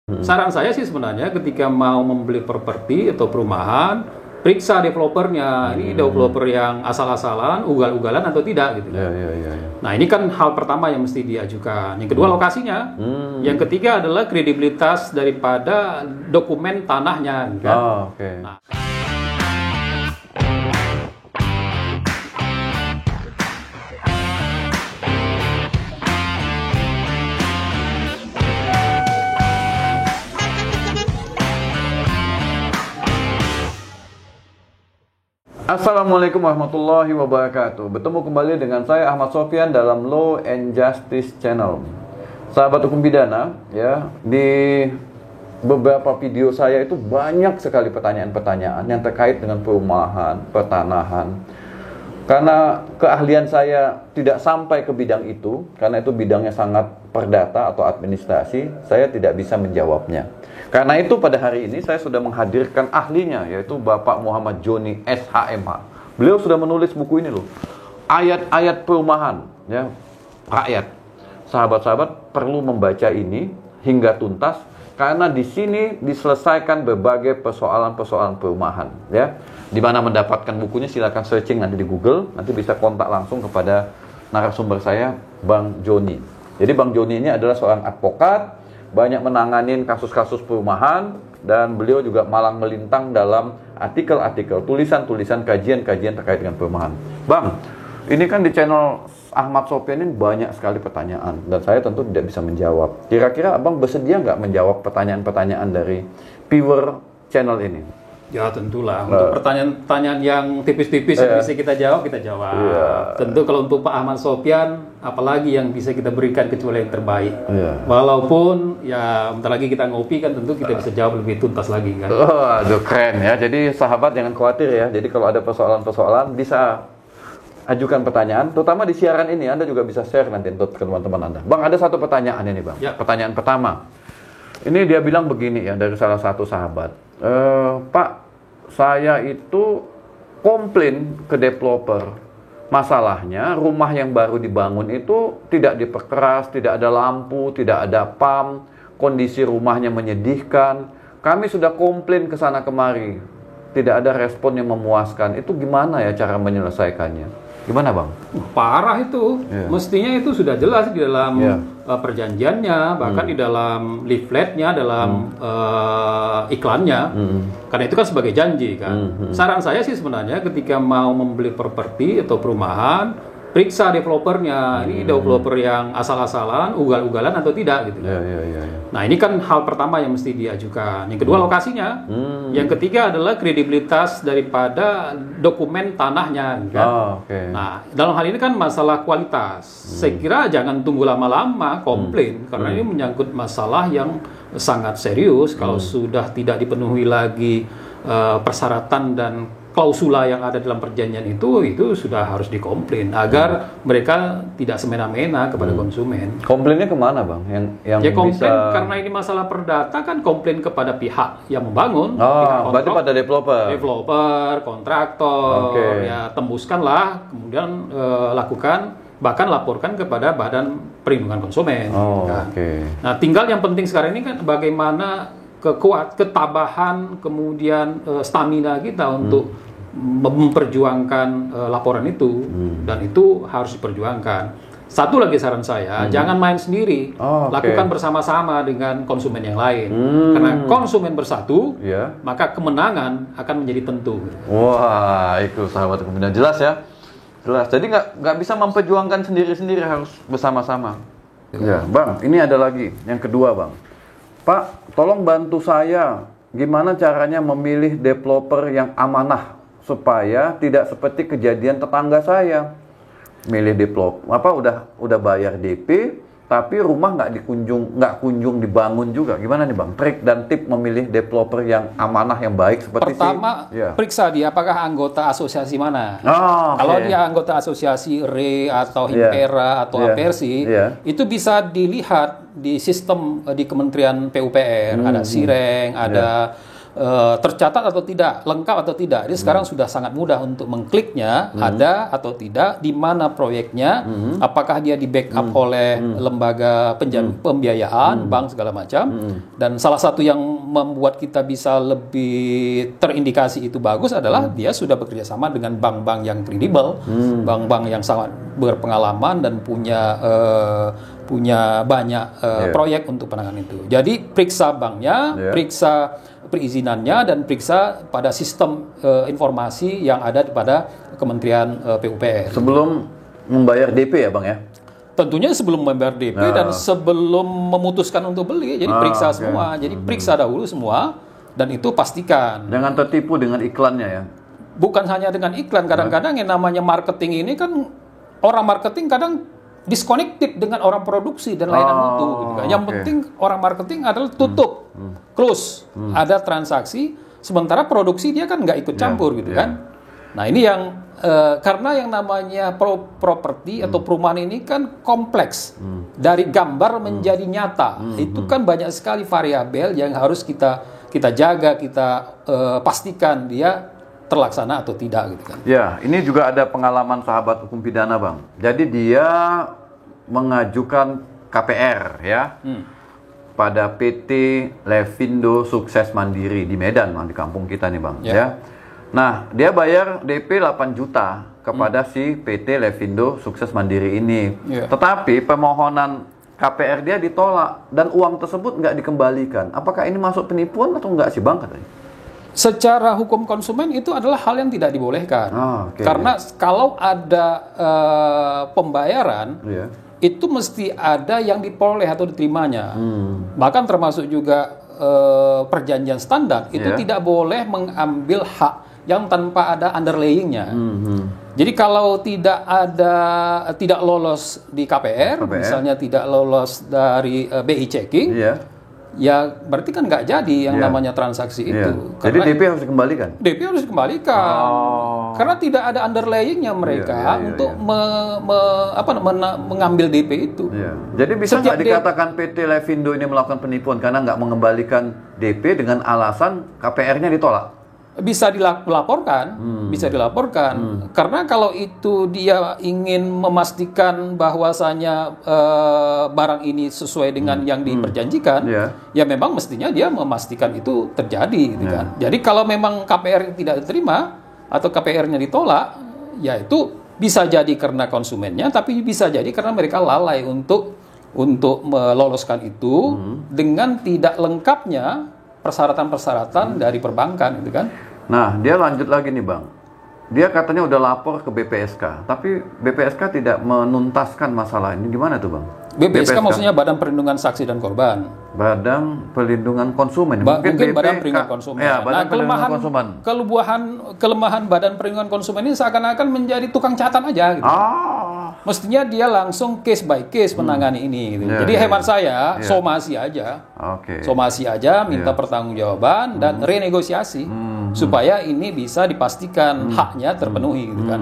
Saran saya sih sebenarnya ketika mau membeli properti atau perumahan, periksa developernya. Ini developer yang asal-asalan, ugal-ugalan atau tidak gitu. Ya. Nah ini kan hal pertama yang mesti diajukan. Yang kedua lokasinya. Yang ketiga adalah kredibilitas daripada dokumen tanahnya. Kan? Oke. Nah, Assalamualaikum warahmatullahi wabarakatuh. Bertemu kembali dengan saya Ahmad Sofyan dalam Law and Justice Channel. Sahabat hukum pidana, ya, di beberapa video saya itu banyak sekali pertanyaan-pertanyaan yang terkait dengan perumahan, pertanahan. Karena keahlian saya tidak sampai ke bidang itu, karena itu bidangnya sangat perdata atau administrasi, saya tidak bisa menjawabnya. Karena itu pada hari ini saya sudah menghadirkan ahlinya, yaitu Bapak Muhammad Joni SHMH. Beliau sudah menulis buku ini loh, ayat-ayat perumahan, ya, rakyat. Sahabat-sahabat perlu membaca ini hingga tuntas, karena di sini diselesaikan berbagai persoalan-persoalan perumahan, ya. Di mana mendapatkan bukunya silakan searching nanti di Google, nanti bisa kontak langsung kepada narasumber saya, Bang Joni. Jadi Bang Joni ini adalah seorang advokat, banyak menanganin kasus-kasus perumahan, dan beliau juga malang melintang dalam artikel-artikel, tulisan-tulisan, kajian-kajian terkait dengan perumahan. Bang, ini kan di channel Ahmad Sofyan ini banyak sekali pertanyaan, dan saya tentu tidak bisa menjawab. Kira-kira Abang bersedia nggak menjawab pertanyaan-pertanyaan dari viewer channel ini? ya tentulah. Untuk pertanyaan-pertanyaan yang tipis-tipis yang bisa kita jawab, kita jawab. Tentu kalau untuk Pak Ahmad Sofyan, apalagi yang bisa kita berikan kecuali yang terbaik. Walaupun ya bentar lagi kita ngopi kan, tentu kita bisa jawab lebih tuntas lagi kan. Aduh keren ya. Jadi sahabat jangan khawatir ya. Jadi kalau ada persoalan-persoalan bisa ajukan pertanyaan, terutama di siaran ini Anda juga bisa share nanti untuk teman-teman Anda. Bang, ada satu pertanyaan ini Bang. Ya. Pertanyaan pertama. Ini dia bilang begini ya, dari salah satu sahabat. Pak, saya itu komplain ke developer. Masalahnya rumah yang baru dibangun itu tidak diperkeras, tidak ada lampu, tidak ada PAM, kondisi rumahnya menyedihkan. Kami sudah komplain ke sana kemari, tidak ada respon yang memuaskan. Itu gimana ya cara menyelesaikannya? Gimana Bang? Parah itu. Mestinya itu sudah jelas di dalam perjanjiannya, bahkan di dalam leafletnya, dalam iklannya. Karena itu kan sebagai janji kan. Saran saya sih sebenarnya ketika mau membeli properti atau perumahan, periksa developernya. Ini developer yang asal-asalan, ugal-ugalan atau tidak gitu. Nah ini kan hal pertama yang mesti diajukan. Yang kedua lokasinya. Yang ketiga adalah kredibilitas daripada dokumen tanahnya. Kan? Nah dalam hal ini kan masalah kualitas. Saya kira jangan tunggu lama-lama komplain. Karena ini menyangkut masalah yang sangat serius. Kalau sudah tidak dipenuhi lagi persyaratan dan klausula yang ada dalam perjanjian itu sudah harus dikomplain agar mereka tidak semena-mena kepada konsumen. Komplainnya kemana Bang? Yang ya komplain bisa... karena ini masalah perdata kan komplain kepada pihak yang membangun. Berarti pada developer, kontraktor, ya tembuskanlah, kemudian lakukan, bahkan laporkan kepada Badan Perlindungan Konsumen. Nah tinggal yang penting sekarang ini kan bagaimana ketabahan, kemudian stamina kita untuk memperjuangkan laporan itu, dan itu harus diperjuangkan. Satu lagi saran saya, jangan main sendiri, lakukan bersama-sama dengan konsumen yang lain. Karena konsumen bersatu, maka kemenangan akan menjadi tentu. Wah, itu sahabat kemudian jelas ya, jelas. Jadi nggak bisa memperjuangkan sendiri-sendiri, harus bersama-sama. Ya, Bang, ini ada lagi yang kedua Bang. Pak, tolong bantu saya gimana caranya memilih developer yang amanah supaya tidak seperti kejadian tetangga saya. Milih developer udah bayar DP tapi rumah nggak kunjung dibangun juga. Gimana nih Bang? Trik dan tip memilih developer yang amanah, yang baik seperti Pertama, periksa dia apakah anggota asosiasi mana. Kalau dia anggota asosiasi RE atau Impera atau Apersi, itu bisa dilihat di sistem di Kementerian PUPR. Ada Sireng, ada tercatat atau tidak, lengkap atau tidak. Jadi sekarang sudah sangat mudah untuk mengkliknya, ada atau tidak, di mana proyeknya, apakah dia di backup oleh lembaga pembiayaan, bank segala macam. Dan salah satu yang membuat kita bisa lebih terindikasi itu bagus adalah dia sudah bekerja sama dengan bank-bank yang kredibel, bank-bank yang sangat berpengalaman dan punya banyak proyek untuk penanganan itu. Jadi periksa banknya, periksa perizinannya, dan periksa pada sistem informasi yang ada pada Kementerian PUPR. Sebelum membayar DP ya Bang ya? Tentunya sebelum membayar DP dan sebelum memutuskan untuk beli. Jadi periksa semua. Jadi periksa dahulu semua, dan itu pastikan. Jangan tertipu dengan iklannya ya? Bukan hanya dengan iklan. Kadang-kadang yang namanya marketing ini kan, orang marketing kadang disconnected dengan orang produksi dan layanan mutu gitu kan. Yang penting orang marketing adalah tutup, close, ada transaksi, sementara produksi dia kan nggak ikut campur gitu kan. Nah ini yang karena yang namanya properti atau perumahan ini kan kompleks, dari gambar menjadi nyata, itu kan banyak sekali variabel yang harus kita jaga, kita pastikan dia terlaksana atau tidak gitu kan. Ya, ini juga ada pengalaman sahabat hukum pidana Bang. Jadi dia mengajukan KPR ya pada PT Levindo Sukses Mandiri di Medan Bang, di kampung kita nih Bang ya. Nah, dia bayar DP 8 juta kepada si PT Levindo Sukses Mandiri ini. Tetapi permohonan KPR dia ditolak dan uang tersebut nggak dikembalikan. Apakah ini masuk penipuan atau nggak sih Bang katanya? Secara hukum konsumen itu adalah hal yang tidak dibolehkan. Karena kalau ada pembayaran, itu mesti ada yang diperoleh atau diterimanya. Bahkan termasuk juga perjanjian standar, itu tidak boleh mengambil hak yang tanpa ada underlayingnya. Jadi kalau tidak lolos di KPR, misalnya tidak lolos dari BI checking, ya berarti kan nggak jadi yang namanya transaksi itu. Jadi DP harus dikembalikan? DP harus dikembalikan. Karena tidak ada underlayingnya mereka untuk mengambil DP itu. Jadi bisa nggak dikatakan PT Levindo ini melakukan penipuan karena nggak mengembalikan DP dengan alasan KPR-nya ditolak? Bisa dilaporkan, karena kalau itu dia ingin memastikan bahwasanya barang ini sesuai dengan yang diperjanjikan, ya memang mestinya dia memastikan itu terjadi, gitu kan. Jadi kalau memang KPR tidak diterima atau KPR-nya ditolak, ya itu bisa jadi karena konsumennya, tapi bisa jadi karena mereka lalai untuk meloloskan itu dengan tidak lengkapnya persyaratan-persyaratan dari perbankan, gitu kan. Nah, dia lanjut lagi nih Bang. Dia katanya udah lapor ke BPSK, tapi BPSK tidak menuntaskan masalah ini. Gimana tuh Bang? BPSK maksudnya Badan Perlindungan Saksi dan Korban. Badan Perlindungan Konsumen. Mungkin Badan Perlindungan Konsumen. Ya, Badan Perlindungan Konsumen. Kelemahan Badan Perlindungan Konsumen ini seakan-akan menjadi tukang catatan aja gitu. Mestinya dia langsung case by case menangani ini gitu. Jadi hemat saya somasi aja. Somasi aja, minta pertanggungjawaban dan renegosiasi supaya ini bisa dipastikan haknya terpenuhi gitu kan.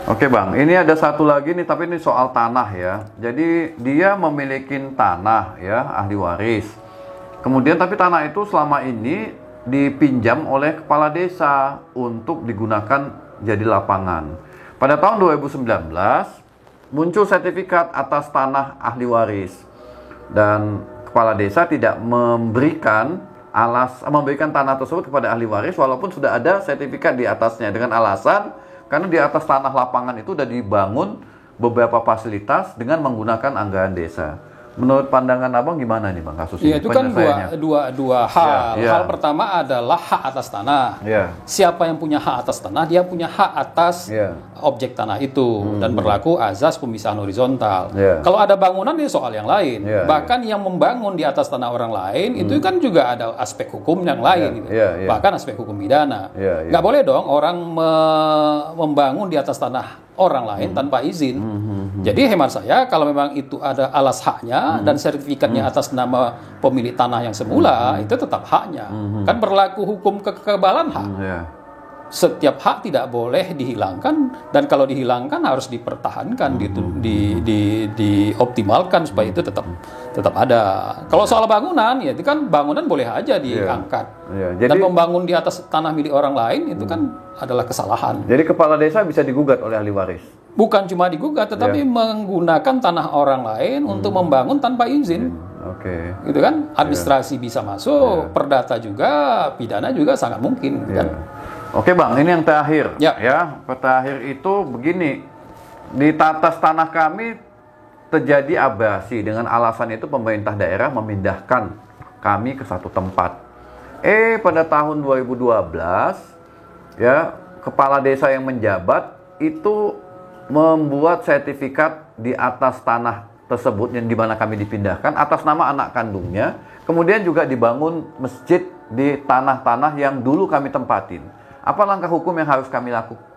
Oke Bang, ini ada satu lagi nih, tapi ini soal tanah ya. Jadi dia memiliki tanah ya, ahli waris. Kemudian tapi tanah itu selama ini dipinjam oleh kepala desa untuk digunakan jadi lapangan. Pada tahun 2019 muncul sertifikat atas tanah ahli waris dan kepala desa tidak memberikan tanah tersebut kepada ahli waris walaupun sudah ada sertifikat di atasnya dengan alasan karena di atas tanah lapangan itu sudah dibangun beberapa fasilitas dengan menggunakan anggaran desa. Menurut pandangan Abang gimana nih Bang kasus ini? Itu kan dua hal. Hal pertama adalah hak atas tanah. Siapa yang punya hak atas tanah, dia punya hak atas objek tanah itu dan berlaku azas pemisahan horizontal. Kalau ada bangunan ini soal yang lain. Bahkan yang membangun di atas tanah orang lain itu kan juga ada aspek hukum yang lain. Bahkan aspek hukum pidana. Nggak boleh dong orang membangun di atas tanah orang lain tanpa izin. Jadi hemat saya kalau memang itu ada alas haknya dan sertifikatnya atas nama pemilik tanah yang semula, itu tetap haknya. Kan berlaku hukum kekebalan hak. setiap hak tidak boleh dihilangkan, dan kalau dihilangkan harus dipertahankan, dioptimalkan supaya itu tetap ada. Kalau soal bangunan, ya itu kan bangunan boleh aja diangkat. Jadi, dan membangun di atas tanah milik orang lain itu kan adalah kesalahan. Jadi kepala desa bisa digugat oleh ahli waris? Bukan cuma digugat, tetapi menggunakan tanah orang lain untuk membangun tanpa izin. Gitu kan? Administrasi bisa masuk, perdata juga, pidana juga sangat mungkin. Kan? Oke Bang, ini yang terakhir. Ya, terakhir itu begini, di atas tanah kami terjadi abrasi, dengan alasan itu pemerintah daerah memindahkan kami ke satu tempat. Pada tahun 2012, ya, kepala desa yang menjabat itu membuat sertifikat di atas tanah tersebut yang dimana kami dipindahkan atas nama anak kandungnya. Kemudian juga dibangun masjid di tanah-tanah yang dulu kami tempatin. Apa langkah hukum yang harus kami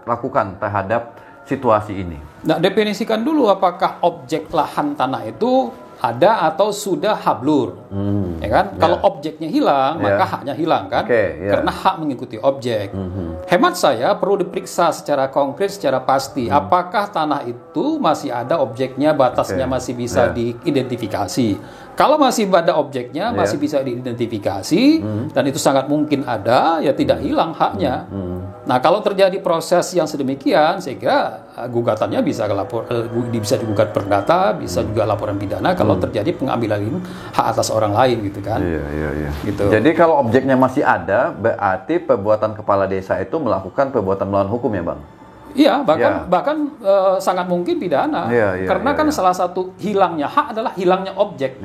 lakukan terhadap situasi ini? Nah, definisikan dulu apakah objek lahan tanah itu ada atau sudah hablur, ya kan? Kalau objeknya hilang, maka haknya hilang kan? Karena hak mengikuti objek. Hemat saya perlu diperiksa secara konkret, secara pasti, apakah tanah itu masih ada objeknya, batasnya masih bisa diidentifikasi. Kalau masih ada objeknya, masih bisa diidentifikasi, dan itu sangat mungkin ada, ya tidak hilang haknya. Nah, kalau terjadi proses yang sedemikian, saya kira gugatannya bisa digugat perdata, bisa juga laporan pidana kalau terjadi pengambilan hak atas orang lain, gitu kan? Gitu. Jadi kalau objeknya masih ada, berarti perbuatan kepala desa itu melakukan perbuatan melawan hukum ya, Bang? Iya, bahkan sangat mungkin pidana. Karena kan salah satu hilangnya hak adalah hilangnya objek.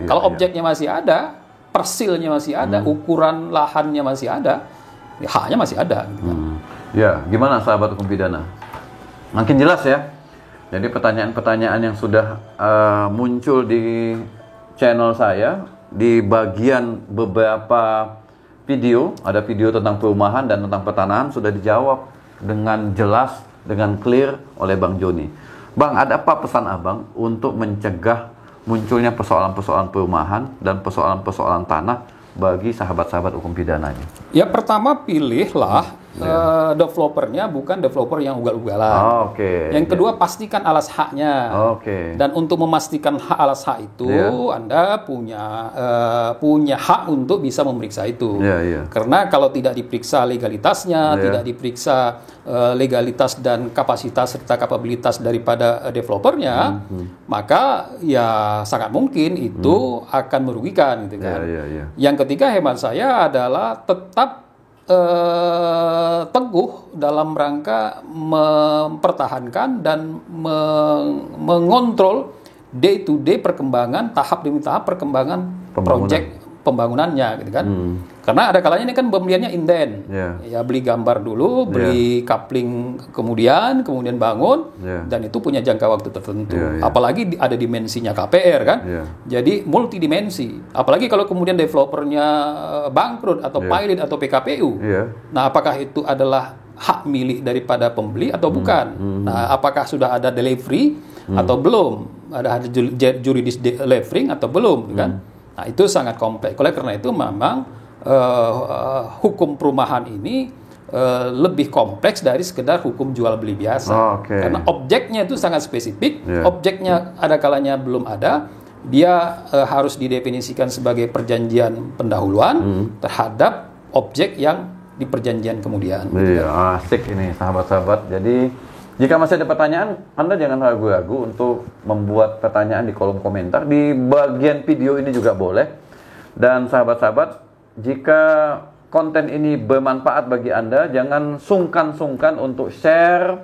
Kalau objeknya masih ada, persilnya masih ada, ukuran lahannya masih ada, ya haknya masih ada. Gitu kan? Ya, gimana sahabat hukum pidana? Makin jelas ya. Jadi pertanyaan-pertanyaan yang sudah muncul di channel saya, di bagian beberapa video, ada video tentang perumahan dan tentang pertanahan sudah dijawab dengan jelas, dengan clear oleh Bang Joni. Bang, ada apa pesan Abang untuk mencegah munculnya persoalan-persoalan perumahan dan persoalan-persoalan tanah bagi sahabat-sahabat hukum pidananya? Ya, pertama pilihlah developernya bukan developer yang ugal-ugalan. Yang kedua, pastikan alas haknya. Dan untuk memastikan alas hak itu, Anda punya hak untuk bisa memeriksa itu. Karena kalau tidak diperiksa legalitasnya, tidak diperiksa legalitas dan kapasitas serta kapabilitas daripada developernya, maka ya sangat mungkin itu akan merugikan, gitu kan. Yang ketiga, hemat saya adalah tetap teguh dalam rangka mempertahankan dan mengontrol day to day perkembangan, tahap demi tahap perkembangan proyek pembangunannya, gitu kan. Karena ada kalanya ini kan pembeliannya inden, ya beli gambar dulu, beli coupling kemudian bangun, dan itu punya jangka waktu tertentu. Apalagi ada dimensinya KPR kan, jadi multidimensi. Apalagi kalau kemudian developernya bangkrut atau pilot atau PKPU, nah apakah itu adalah hak milik daripada pembeli atau bukan? Nah, apakah sudah ada delivery atau belum? Ada juridis delivering atau belum, kan? Nah, itu sangat kompleks. Oleh karena itu memang hukum perumahan ini lebih kompleks dari sekedar hukum jual beli biasa. Karena objeknya itu sangat spesifik. Objeknya ada kalanya belum ada. Dia harus didefinisikan sebagai perjanjian pendahuluan terhadap objek yang di perjanjian kemudian. Asik ini sahabat-sahabat. Jadi jika masih ada pertanyaan, Anda jangan ragu-ragu untuk membuat pertanyaan di kolom komentar. Di bagian video ini juga boleh. Dan sahabat-sahabat, jika konten ini bermanfaat bagi Anda, jangan sungkan-sungkan untuk share,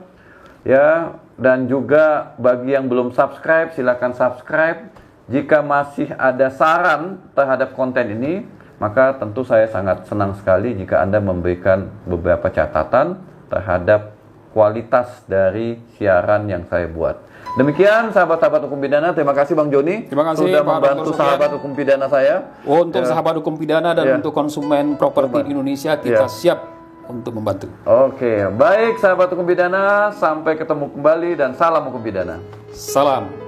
ya. Dan juga bagi yang belum subscribe, silakan subscribe. Jika masih ada saran terhadap konten ini, maka tentu saya sangat senang sekali jika Anda memberikan beberapa catatan terhadap kualitas dari siaran yang saya buat. Demikian sahabat-sahabat hukum pidana, terima kasih Bang Joni sudah membantu sahabat hukum pidana saya. Untuk sahabat hukum pidana dan untuk konsumen properti di Indonesia, kita siap untuk membantu. Baik sahabat hukum pidana, sampai ketemu kembali dan salam hukum pidana. Salam.